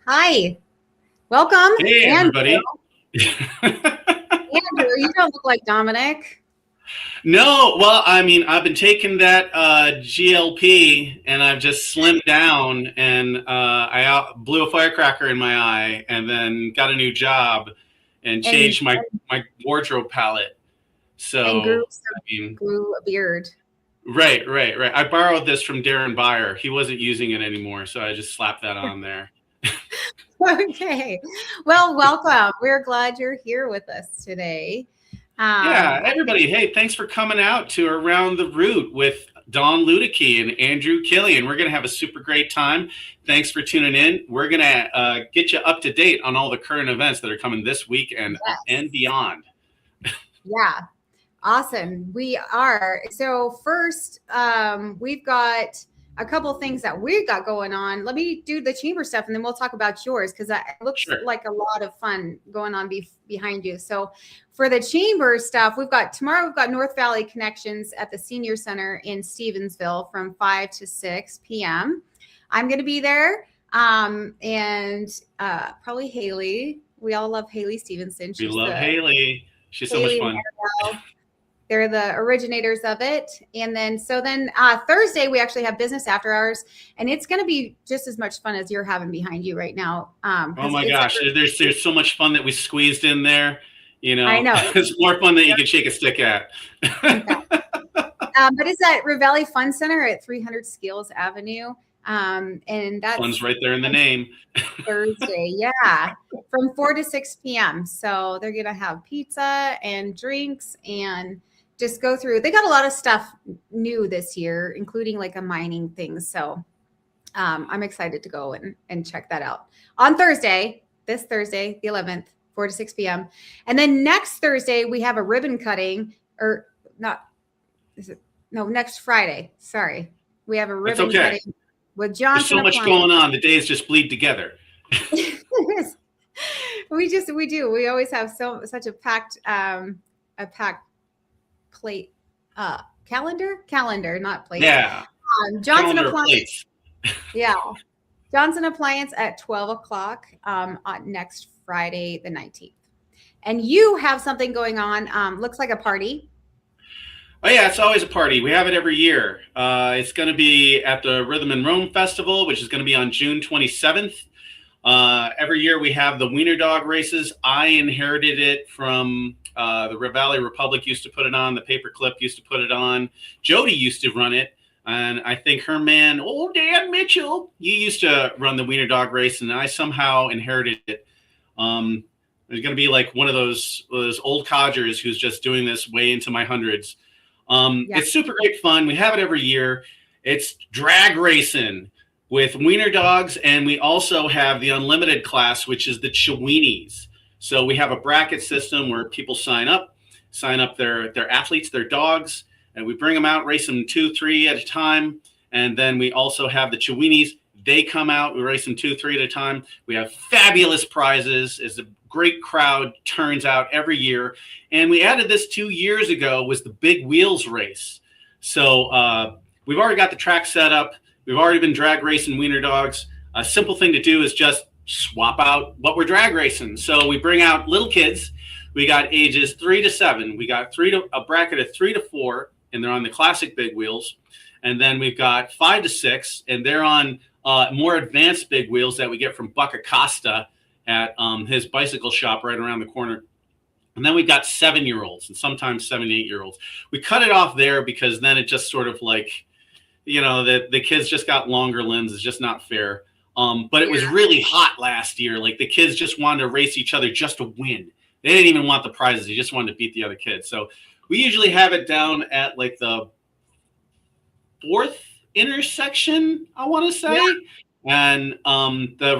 Hi, welcome, Hey, Andrew. everybody. Andrew, you don't look like Dominic. No, well, I mean, I've been taking that GLP and I've just slimmed down and I blew a firecracker in my eye and then got a new job and and changed my wardrobe palette. and grew So, I mean, grew a beard. right. I borrowed this from Darren Beyer. He wasn't using it anymore, so I just slapped that on there. Okay, well, welcome. We're glad you're here with us today. Yeah, everybody. Hey, thanks for coming out to Around the Root with Dawn Dominic and Andrew Killian. We're going to have a super great time. Thanks for tuning in. We're going to get you up to date on all the current events that are coming this week and beyond. Yeah, awesome. We are. So first, we've got a couple things that we've got going on. Let me do the chamber stuff and then we'll talk about yours because it looks like a lot of fun going on behind you. So for the chamber stuff, tomorrow we've got North Valley Connections at the Senior Center in Stevensville from 5 to 6 p.m. I'm going to be there. And probably Haley. We all love Haley Stevenson. We love Haley. She's so much fun. They're the originators of it. And then Thursday, we actually have business after hours, and it's going to be just as much fun as you're having behind you right now. Oh my gosh, there's so much fun that we squeezed in there. You know, I know. It's more fun than you can shake a stick at. But it's at Valley Fun Center at 300 Skills Avenue. And that's fun's right there in the name. Thursday, yeah, from 4 to 6 p.m. So they're gonna have pizza and drinks and just go through. They got a lot of stuff new this year, including like a mining thing. So I'm excited to go and check that out on this Thursday, the 11th, 4 to 6 p.m. And then next Thursday we have a ribbon cutting, next Friday. Sorry, we have a ribbon cutting. With Johnson. There's so much going on. The days just bleed together. We do. We always have such a packed plate calendar, not plate. Yeah. Johnson Appliance. Yeah. Johnson Appliance at 12 o'clock on next Friday, the 19th. And you have something going on. Looks like a party. Oh, yeah, it's always a party. We have it every year. It's going to be at the Rhythm and Rome Festival, which is going to be on June 27th. Every year we have the Wiener Dog races. I inherited it from the Valley Republic used to put it on. The Paperclip used to put it on. Jody used to run it. And I think her man, Dan Mitchell, you used to run the Wiener Dog race, and I somehow inherited it. There's going to be like one of those old codgers who's just doing this way into my hundreds. It's super great fun. We have it every year. It's drag racing with wiener dogs, and we also have the unlimited class, which is the Cheweenies. So we have a bracket system where people sign up their athletes, their dogs, and we bring them out, race them 2, 3 at a time. And then we also have the Cheweenies. They come out, we race them 2, 3 at a time. We have fabulous prizes as a great crowd turns out every year. And we added this 2 years ago, was the Big Wheels race. So we've already got the track set up. We've already been drag racing wiener dogs. A simple thing to do is just swap out what we're drag racing. So we bring out little kids. We got ages 3 to 7. We got a bracket of 3 to 4, and they're on the classic big wheels. And then we've got 5 to 6, and they're on more advanced big wheels that we get from Buck Acosta at his bicycle shop right around the corner. And then we've got 7-year-olds and sometimes 7 to 8-year-olds. We cut it off there because then it just sort of like, the kids just got longer limbs. It's just not fair. But it was really hot last year. Like the kids just wanted to race each other just to win. They didn't even want the prizes. They just wanted to beat the other kids. So we usually have it down at like the 4th intersection, I want to say. Yeah. And the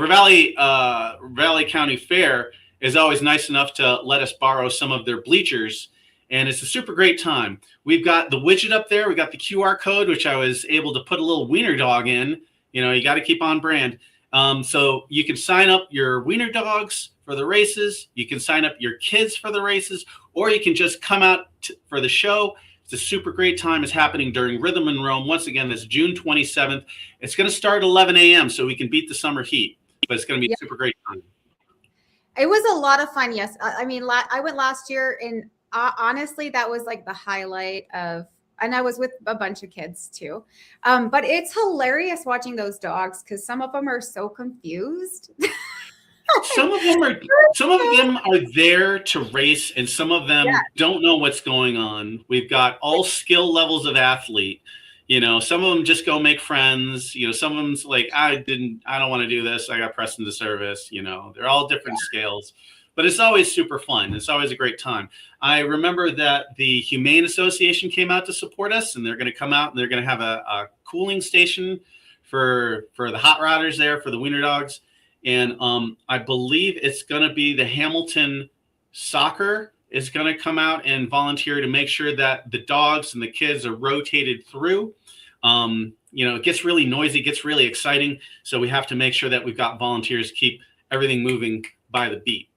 Valley County Fair is always nice enough to let us borrow some of their bleachers. And it's a super great time. We've got the widget up there. We got the QR code, which I was able to put a little wiener dog in. You got to keep on brand. So you can sign up your wiener dogs for the races. You can sign up your kids for the races, or you can just come out for the show, It's a super great time. It's happening during Rhythm and Rome. Once again, that's June 27th. It's going to start at 11 a.m. so we can beat the summer heat, but it's going to be a super great time. It was a lot of fun. Yes. I mean, I went last year, and honestly, that was like the highlight of, and I was with a bunch of kids too. But it's hilarious watching those dogs because some of them are so confused. Some of them are there to race, and some of them don't know what's going on. We've got all skill levels of athlete. Some of them just go make friends. Some of them's like, I don't want to do this. I got pressed into service. They're all different scales, but it's always super fun. It's always a great time. I remember that the Humane Association came out to support us, and they're going to come out and they're going to have a cooling station for the hot rodders there for the wiener dogs. And I believe it's going to be the Hamilton Soccer is going to come out and volunteer to make sure that the dogs and the kids are rotated through. It gets really noisy, gets really exciting. So we have to make sure that we've got volunteers to keep everything moving by the beat.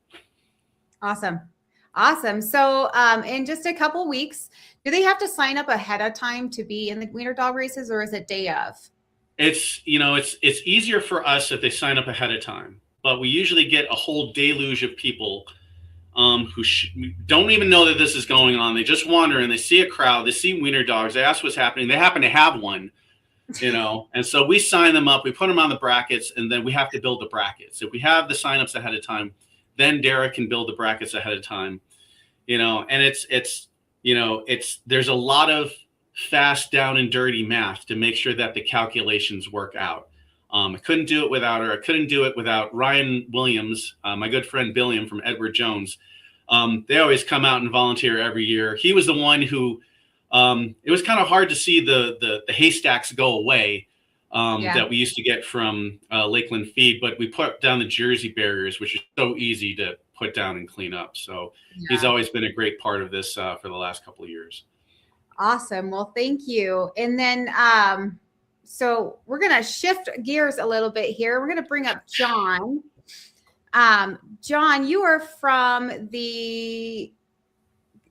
Awesome. So in just a couple weeks, do they have to sign up ahead of time to be in the wiener dog races, or is it day of? It's easier for us if they sign up ahead of time, but we usually get a whole deluge of people who don't even know that this is going on. They just wander and they see a crowd, they see wiener dogs, they ask what's happening. They happen to have one, and so we sign them up, we put them on the brackets, and then we have to build the brackets. If we have the signups ahead of time, then Derek can build the brackets ahead of time, and there's a lot of fast down and dirty math to make sure that the calculations work out. I couldn't do it without her. I couldn't do it without Ryan Williams, my good friend Billiam from Edward Jones. They always come out and volunteer every year. He was the one who, it was kind of hard to see the haystacks go away that we used to get from Lakeland Feed, but we put down the Jersey barriers, which is so easy to put down and clean up. So he's always been a great part of this for the last couple of years. Awesome. Well, thank you. And then, so we're going to shift gears a little bit here. We're going to bring up John. John, you are from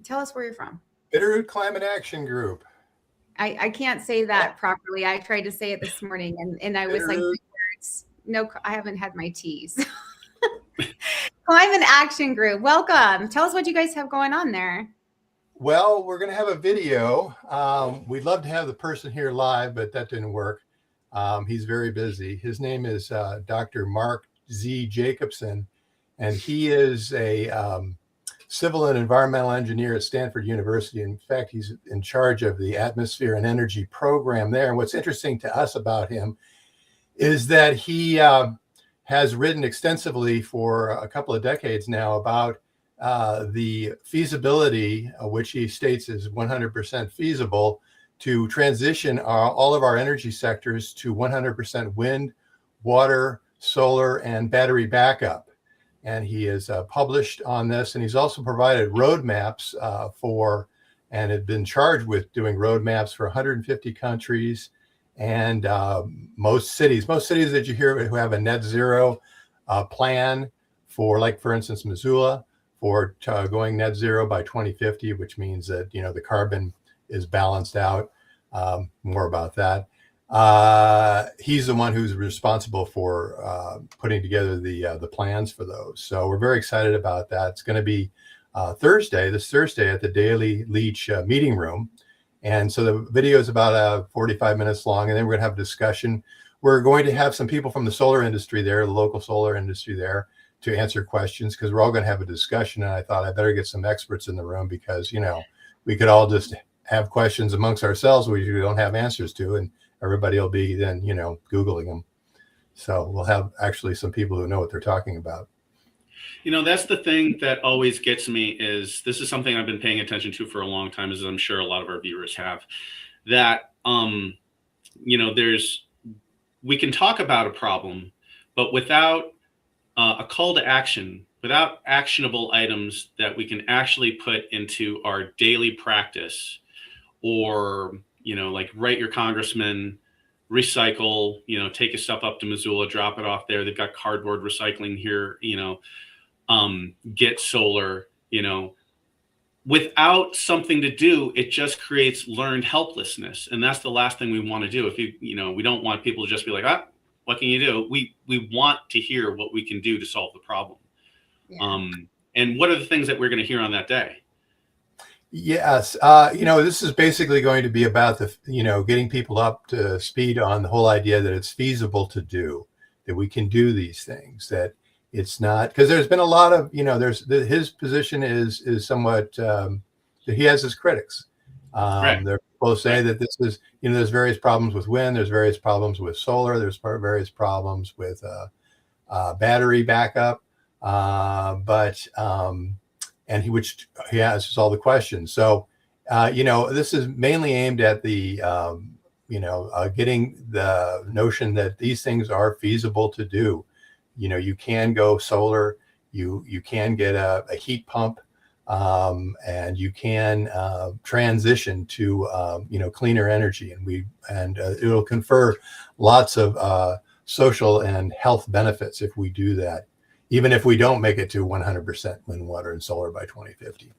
tell us where you're from. Bitterroot Climate Action Group. I can't say that properly. I tried to say it this morning and I was like, no, I haven't had my teas. Climate Action Group. Welcome. Tell us what you guys have going on there. Well, we're going to have a video. We'd love to have the person here live, but that didn't work. He's very busy. His name is Dr. Mark Z. Jacobson, and he is a civil and environmental engineer at Stanford University. In fact, he's in charge of the atmosphere and energy program there. And what's interesting to us about him is that he has written extensively for a couple of decades now about the feasibility, which he states is 100% feasible, to transition all of our energy sectors to 100% wind, water, solar, and battery backup. And he has published on this, and he's also provided roadmaps and had been charged with doing roadmaps for 150 countries and most cities that you hear who have a net zero plan for, like, for instance, Missoula, for going net zero by 2050, which means that, the carbon is balanced out. More about that. He's the one who's responsible for putting together the plans for those. So we're very excited about that. It's going to be this Thursday at the Daily Leach meeting room. And so the video is about 45 minutes long, and then we're going to have a discussion. We're going to have some people from the solar industry there, the local solar industry there, to answer questions, because we're all going to have a discussion. And I thought I better get some experts in the room because, we could all just have questions amongst ourselves we don't have answers to, and everybody will be then, Googling them. So we'll have actually some people who know what they're talking about. That's the thing that always gets me is this is something I've been paying attention to for a long time, as I'm sure a lot of our viewers have, that, we can talk about a problem, but without a call to action, without actionable items that we can actually put into our daily practice, or, like write your congressman, recycle, take your stuff up to Missoula, drop it off there. They've got cardboard recycling here, get solar, without something to do, it just creates learned helplessness. And that's the last thing we want to do. If we don't want people to just be like, what can you do? We want to hear what we can do to solve the problem. Yeah. And what are the things that we're going to hear on that day? Yes. This is basically going to be about getting people up to speed on the whole idea that it's feasible to do, that we can do these things, that it's not, because there's been a lot of, his position is somewhat, that he has his critics. Right. There are people who say that this is, there's various problems with wind, there's various problems with solar, there's various problems with battery backup, and which he answers all the questions. So, this is mainly aimed at the, getting the notion that these things are feasible to do. You can go solar, you can get a heat pump, and you can transition to cleaner energy, and it'll confer lots of social and health benefits if we do that, even if we don't make it to 100% wind, water, and solar by 2050.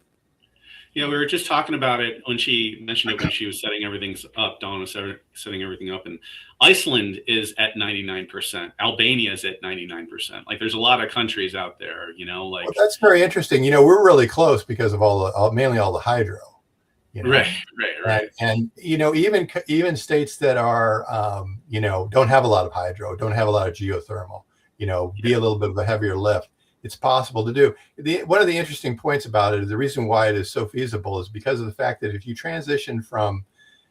We were just talking about it when she mentioned it when she was setting everything up. Dawn was setting everything up, and Iceland is at 99%. Albania is at 99%. Like, there's a lot of countries out there, Well, that's very interesting. We're really close because of mainly all the hydro. Right. And even states that are don't have a lot of hydro, don't have a lot of geothermal, be a little bit of a heavier lift. It's possible to do. One of the interesting points about it, the reason why it is so feasible, is because of the fact that if you transition from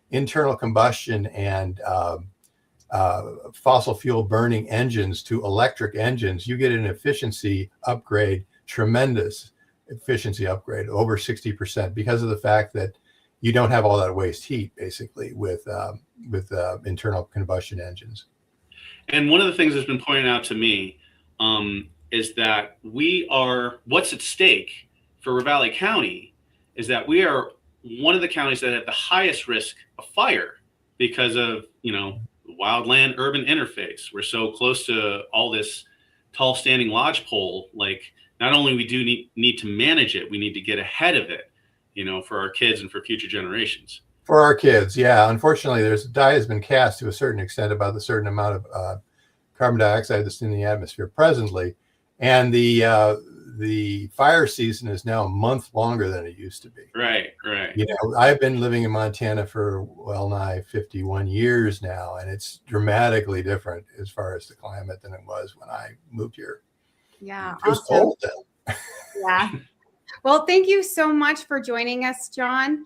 internal combustion and fossil fuel burning engines to electric engines, you get an efficiency upgrade, tremendous efficiency upgrade, over 60%, because of the fact that you don't have all that waste heat, basically, with internal combustion engines. And one of the things that's been pointed out to me is that what's at stake for Ravalli County is that we are one of the counties that have the highest risk of fire because of, wildland urban interface. We're so close to all this tall standing lodgepole. Like, not only we do need to manage it, we need to get ahead of it, for our kids and for future generations. For our kids, yeah. Unfortunately, die has been cast to a certain extent about the certain amount of carbon dioxide that's in the atmosphere presently, and the fire season is now a month longer than it used to be. Right. I've been living in Montana for well nigh 51 years now, and it's dramatically different as far as the climate than it was when I moved here. Yeah, just awesome. cold then. Yeah. Well, thank you so much for joining us, John.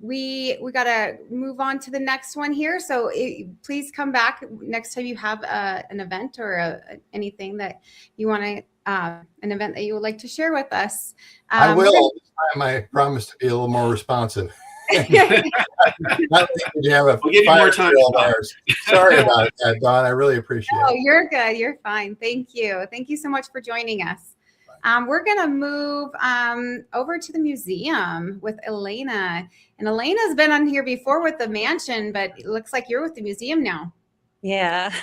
We got to move on to the next one here. So please come back next time you have an event or anything that you want to, an event that you would like to share with us. I will. This time I promise to be a little more responsive. We'll give you more time. Sorry about that, Dawn. I really appreciate it. Oh, you're good. You're fine. Thank you. Thank you so much for joining us. We're going to move over to the museum with Elena. And Elena's been on here before with the mansion, but it looks like you're with the museum now. Yeah.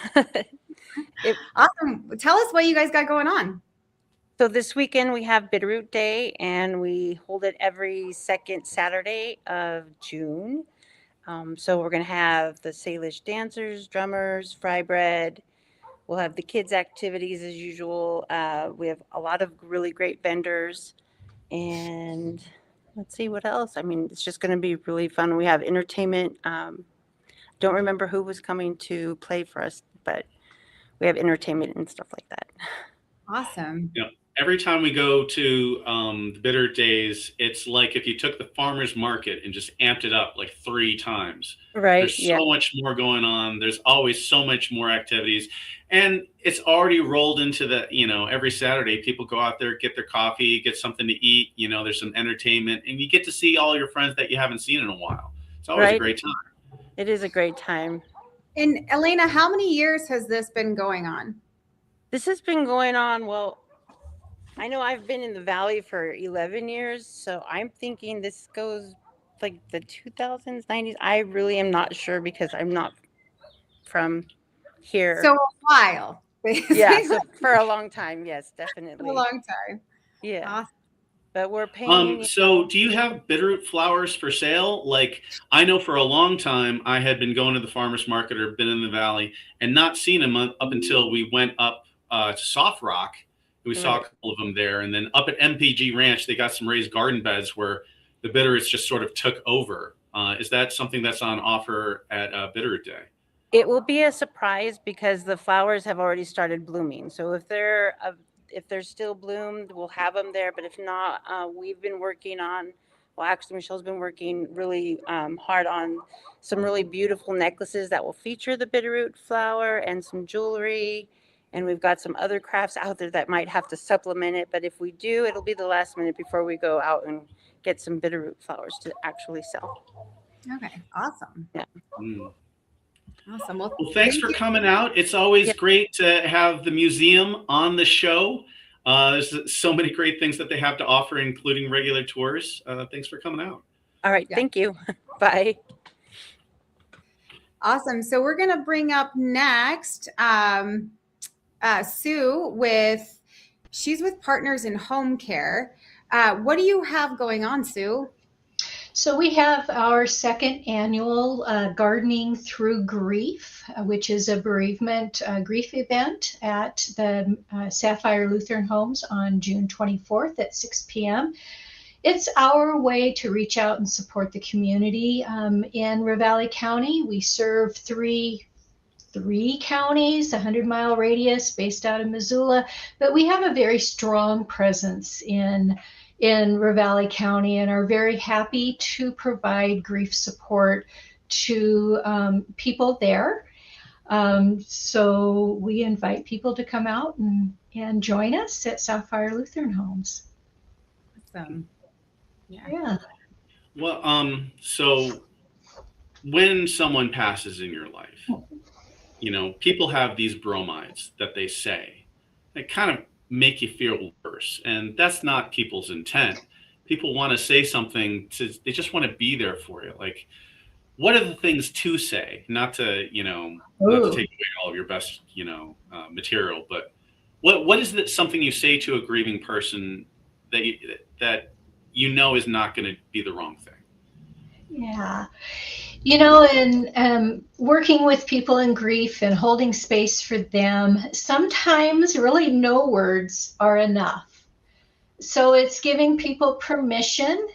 Awesome. Tell us what you guys got going on. So this weekend we have Bitterroot Day, and we hold it every second Saturday of June. So we're going to have the Salish dancers, drummers, fry bread. We'll have the kids' activities as usual. We have a lot of really great vendors. And let's see what else. I mean, it's just going to be really fun. We have entertainment. Don't remember who was coming to play for us, but we have entertainment and stuff like that. Awesome. Yeah. Every time we go to the Bitter Days, it's like if you took the farmer's market and just amped it up like 3 times. Right. There's so much more going on. There's always so much more activities. And it's already rolled into the, every Saturday, people go out there, get their coffee, get something to eat. There's some entertainment, and you get to see all your friends that you haven't seen in a while. It's always a great time. It is a great time. And Elena, how many years has this been going on? This has been going on, well, I know I've been in the Valley for 11 years, so I'm thinking this goes like the 2000s, 90s. I really am not sure because I'm not from here. So a while. Yeah, so for a long time, yes, definitely. For a long time. Yeah. Awesome. but we're paying. So do you have Bitterroot flowers for sale? Like, I know for a long time I had been going to the farmer's market or been in the valley and not seen them up until we went up to Soft Rock. We saw a couple of them there. And then up at MPG Ranch, they got some raised garden beds where the Bitterroots just sort of took over. Is that something that's on offer at Bitterroot Day? It will be a surprise because the flowers have already started blooming. So if they're still bloomed, we'll have them there. But if not, we've been working on. Well, actually, Michelle's been working really hard on some really beautiful necklaces that will feature the Bitterroot flower and some jewelry. And we've got some other crafts out there that might have to supplement it. But if we do, it'll be the last minute before we go out and get some Bitterroot flowers to actually sell. Okay, awesome. Yeah. Awesome. Well, thanks for coming out. It's always great to have the museum on the show. There's so many great things that they have to offer, including regular tours. Thanks for coming out. All right. Thank you. Bye. Awesome. So we're going to bring up next Sue she's with Partners in Home Care. What do you have going on, Sue? So we have our second annual Gardening Through Grief, which is a bereavement grief event at the Sapphire Lutheran Homes on June 24th at 6 p.m. It's our way to reach out and support the community. In Ravalli County, we serve three counties, a 100-mile radius based out of Missoula, but we have a very strong presence in Ravalli County and are very happy to provide grief support to people there. So we invite people to come out and join us at Sapphire Lutheran Homes. Awesome. Yeah. Well, so when someone passes in your life, people have these bromides that they say. They kind of make you feel worse, and that's not people's intent. People want to say something they just want to be there for you. Like, what are the things to say, not to take away all of your best material, but what is something you say to a grieving person that is not going to be the wrong thing? Yeah. And working with people in grief and holding space for them, sometimes really no words are enough. So it's giving people permission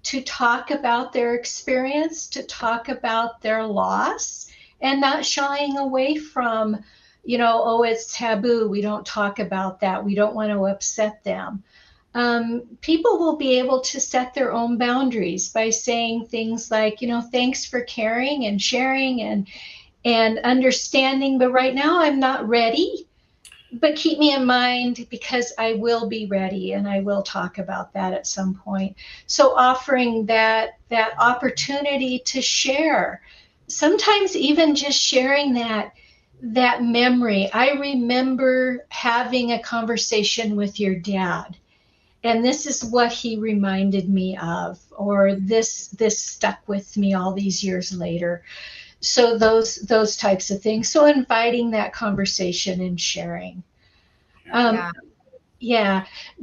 to talk about their experience, to talk about their loss, and not shying away from, it's taboo. We don't talk about that. We don't want to upset them. People will be able to set their own boundaries by saying things like, thanks for caring and sharing and understanding, but right now I'm not ready, but keep me in mind because I will be ready and I will talk about that at some point. So offering that opportunity to share, sometimes even just sharing that memory. I remember having a conversation with your dad, and this is what he reminded me of, or this stuck with me all these years later. So those types of things. So inviting that conversation and sharing.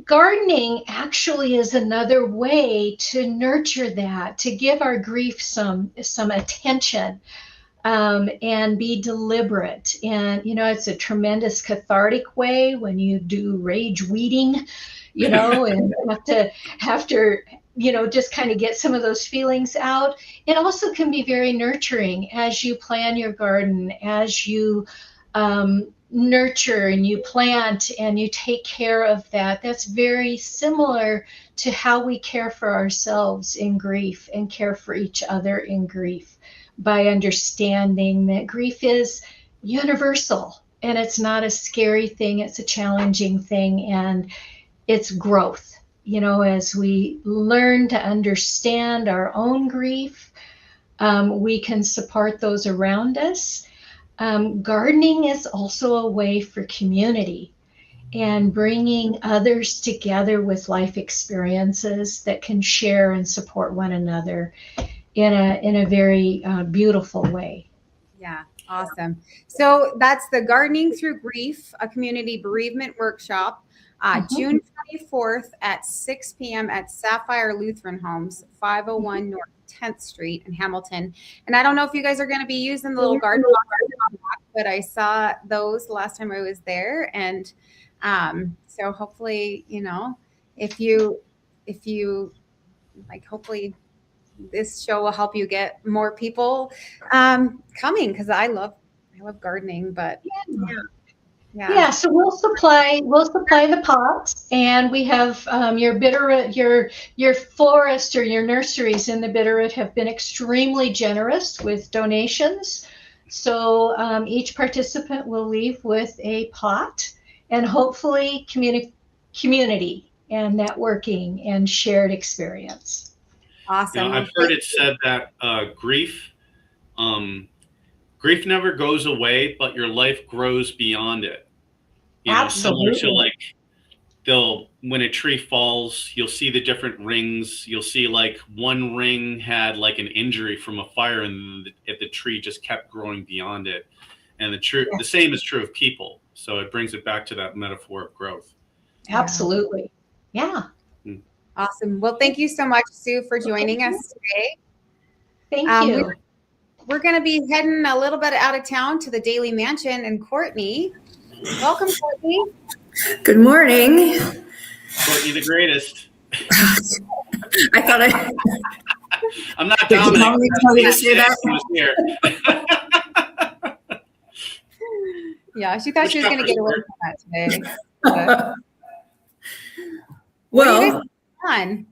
Gardening actually is another way to nurture that, to give our grief some attention, and be deliberate. And it's a tremendous cathartic way when you do rage weeding, and have to just kind of get some of those feelings out. It also can be very nurturing as you plan your garden, as you nurture and you plant and you take care of that. That's very similar to how we care for ourselves in grief and care for each other in grief, by understanding that grief is universal and it's not a scary thing, it's a challenging thing, and it's growth. As we learn to understand our own grief, we can support those around us. Gardening is also a way for community and bringing others together with life experiences that can share and support one another in a very beautiful way. Yeah, awesome. So that's the Gardening Through Grief, a community bereavement workshop, June 24th at 6 p.m. at Sapphire Lutheran Homes, 501 North 10th Street in Hamilton. And I don't know if you guys are going to be using the little garden, but I saw those last time I was there. And so hopefully, you know, if you like, hopefully this show will help you get more people coming, because I love gardening, but Yeah, so we'll supply the pots, and we have your Bitterroot, your florist or your nurseries in the Bitterroot have been extremely generous with donations. So each participant will leave with a pot, and hopefully community and networking and shared experience. Awesome. You know, I've heard it said that grief never goes away, but your life grows beyond it. You know, Absolutely. similar to like when a tree falls, you'll see the different rings. You'll see like one ring had like an injury from a fire, and the tree just kept growing beyond it. And the same is true of people. So it brings it back to that metaphor of growth. Absolutely. Yeah. Awesome. Well, thank you so much, Sue, for joining us today. Thank you. We're going to be heading a little bit out of town to the Daly Mansion, and Courtney. Welcome, Courtney. Good morning. Courtney the greatest. I thought I'm not Did Dominic. you want me to tell you to say that? Yeah, she thought she was going to get away from that today. But Well, fun.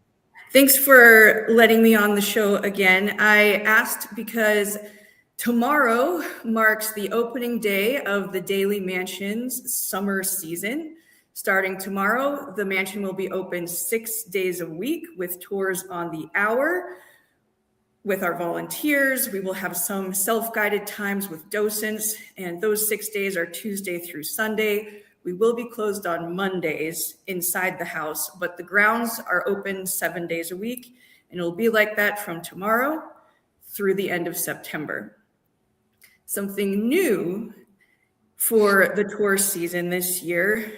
thanks for letting me on the show again. I asked because tomorrow marks the opening day of the Daly Mansion's summer season. Starting tomorrow, the mansion will be open 6 days a week with tours on the hour. With our volunteers, we will have some self-guided times with docents, and those 6 days are Tuesday through Sunday. We will be closed on Mondays inside the house, but the grounds are open 7 days a week, and it'll be like that from tomorrow through the end of September. Something new for the tour season this year,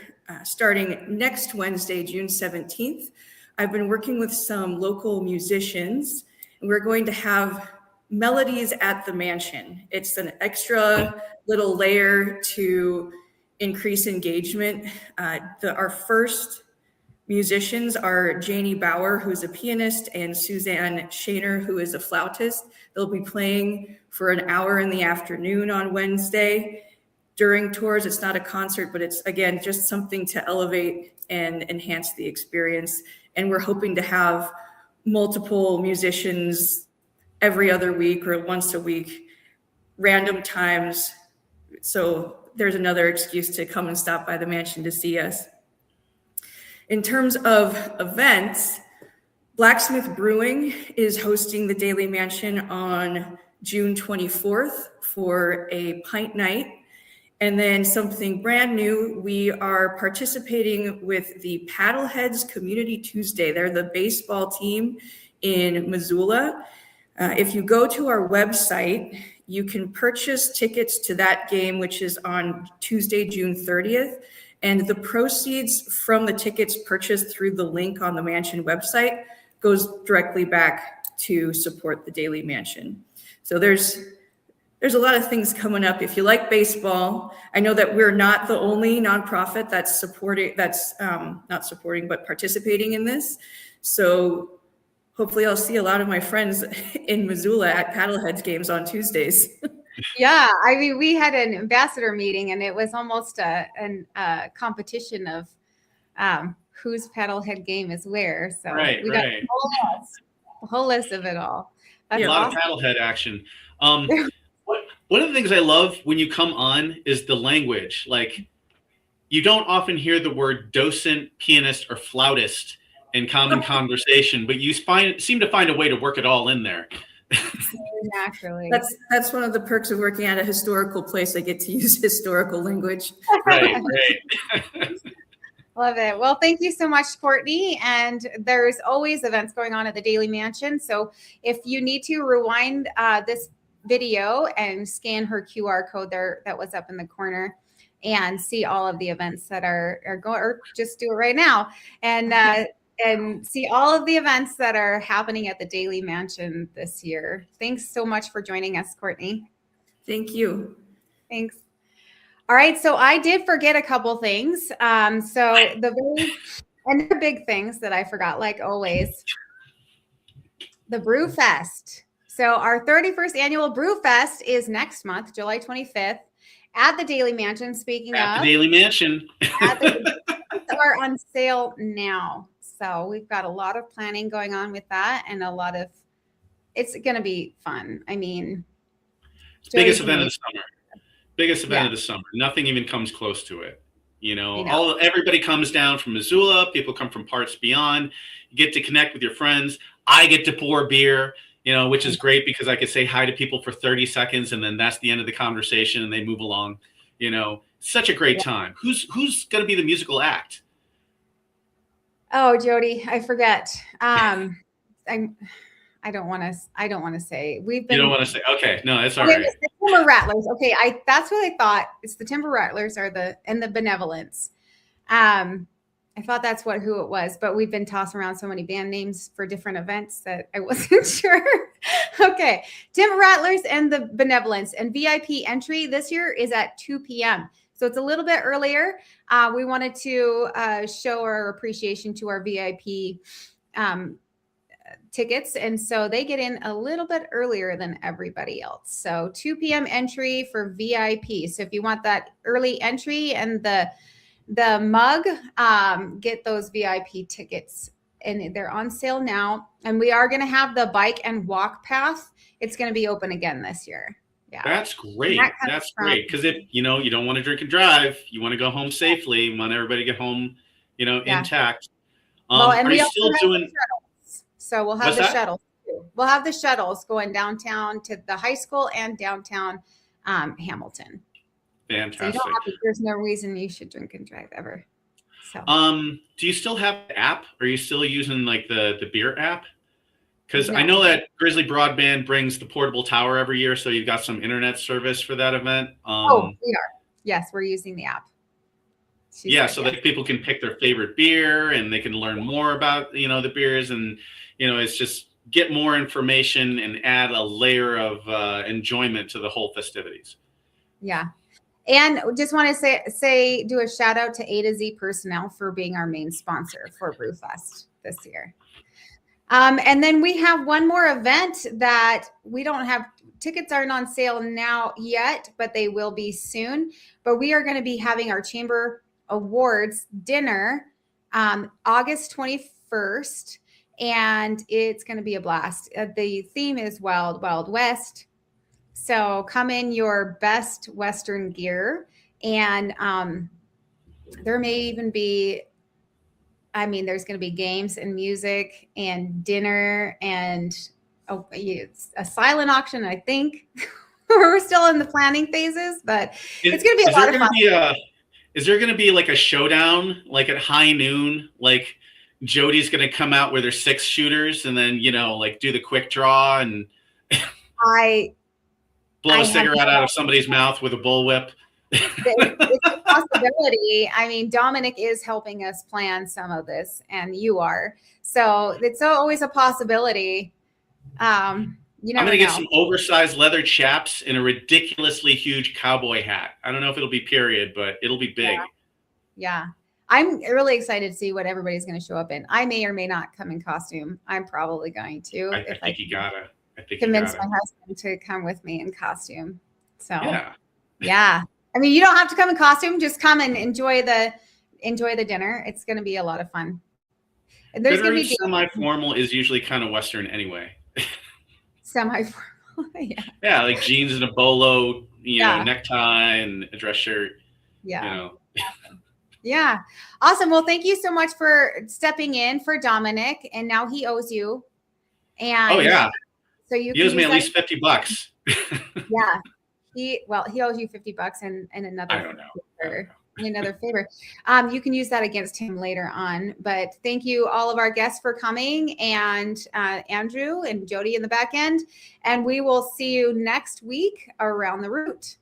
starting next Wednesday, June 17th, I've been working with some local musicians, and we're going to have melodies at the mansion. It's an extra little layer to increase engagement. Our first musicians are Janie Bauer, who's a pianist, and Suzanne Shaner, who is a flautist. They'll be playing for an hour in the afternoon on Wednesday. During tours, it's not a concert, but it's, again, just something to elevate and enhance the experience. And we're hoping to have multiple musicians every other week or once a week, random times. So there's another excuse to come and stop by the mansion to see us. In terms of events, Blacksmith Brewing is hosting the Daly Mansion on June 24th for a pint night. And then something brand new, we are participating with the Paddleheads Community Tuesday. They're the baseball team in Missoula. If you go to our website, you can purchase tickets to that game, which is on Tuesday, June 30th. And the proceeds from the tickets purchased through the link on the mansion website goes directly back to support the Daly Mansion. So there's a lot of things coming up. If you like baseball, I know that we're not the only nonprofit that's not supporting, but participating in this. So hopefully I'll see a lot of my friends in Missoula at Paddleheads games on Tuesdays. Yeah, I mean, we had an ambassador meeting, and it was almost a competition of whose paddlehead game is where. So we got a whole list of it all. That's a lot of paddlehead action. One of the things I love when you come on is the language. Like, you don't often hear the word docent, pianist, or flautist in common conversation, but you seem to find a way to work it all in there. Naturally. That's one of the perks of working at a historical place. I get to use historical language. Right. Love it. Well, thank you so much, Courtney. And there's always events going on at the Daly Mansion. So if you need to rewind this video and scan her QR code there that was up in the corner. and see all of the events that are going, or just do it right now and see all of the events that are happening at the Daily Mansion this year. Thanks so much for joining us, Courtney. Thank you. Thanks. All right, so I did forget a couple things. So the big things that I forgot, like always, the Brew Fest. So our 31st annual Brew Fest is next month, July 25th, at the Daily Mansion. Speaking At of the Daily Mansion, are on sale now. So we've got a lot of planning going on with that, and it's going to be fun. I mean, biggest event of the summer. Biggest event of the summer. Nothing even comes close to it. You know, everybody comes down from Missoula. People come from parts beyond. You get to connect with your friends. I get to pour beer, you know, which is great because I could say hi to people for 30 seconds and then that's the end of the conversation and they move along. You know, such a great time. Who's going to be the musical act? Oh, Jody, I forget. I don't want to say. You don't want to say. Okay, no, it's all right. It's the Timber Rattlers. Okay, that's what I thought. It's the Timber Rattlers and the Benevolence. I thought that's who it was, but we've been tossing around so many band names for different events that I wasn't sure. Okay, Timber Rattlers and the Benevolence, and VIP entry this year is at 2 p.m. So it's a little bit earlier. We wanted to show our appreciation to our VIP tickets, and so they get in a little bit earlier than everybody else. So 2 p.m. entry for VIP. So if you want that early entry and the mug, get those VIP tickets, and they're on sale now. And we are going to have the bike and walk path. It's going to be open again this year. Yeah, that's great. That's great, because if you don't want to drink and drive, you want to go home safely. You want everybody to get home, intact. And are you still doing? So we'll have the shuttles too. We'll have the shuttles going downtown to the high school and downtown Hamilton. Fantastic. So there's no reason you should drink and drive ever. So do you still have the app? Are you still using like the beer app? Because I know that Grizzly Broadband brings the portable tower every year, so you've got some internet service for that event. We are. Yes, we're using the app. So that people can pick their favorite beer and they can learn more about the beers, and it's just get more information and add a layer of enjoyment to the whole festivities. Yeah. And just want to do a shout out to A to Z Personnel for being our main sponsor for Brewfest this year. And then we have one more event that we don't have. Tickets aren't on sale now yet, but they will be soon. But we are going to be having our Chamber Awards dinner August 21st, and it's going to be a blast. The theme is Wild Wild West. So come in your best Western gear, and there may even be, there's going to be games and music and dinner and a silent auction, I think. We're still in the planning phases, but it's going to be a lot of fun. Is there going to be like a showdown, like at high noon, like Jody's going to come out with her 6 shooters and then, like do the quick draw and blow a cigarette out of somebody's mouth with a bullwhip? It's a possibility. Dominic is helping us plan some of this, and you are. So it's always a possibility. I'm going to get some oversized leather chaps and a ridiculously huge cowboy hat. I don't know if it'll be period, but it'll be big. Yeah. I'm really excited to see what everybody's going to show up in. I may or may not come in costume. I'm probably going to. I think you gotta. Convince my husband to come with me in costume. So yeah. You don't have to come in costume. Just come and enjoy the dinner. It's going to be a lot of fun. And there's going to be semi-formal is usually kind of Western anyway. Semi-formal, yeah. Yeah, like jeans and a bolo, necktie and a dress shirt. Yeah. Yeah. Awesome. Well, thank you so much for stepping in for Dominic, and now he owes you. And so he owes me at least $50. Yeah. He owes you $50 and another. I don't know. Another favor. You can use that against him later on. But thank you, all of our guests, for coming, and Andrew and Jody in the back end. And we will see you next week around the route.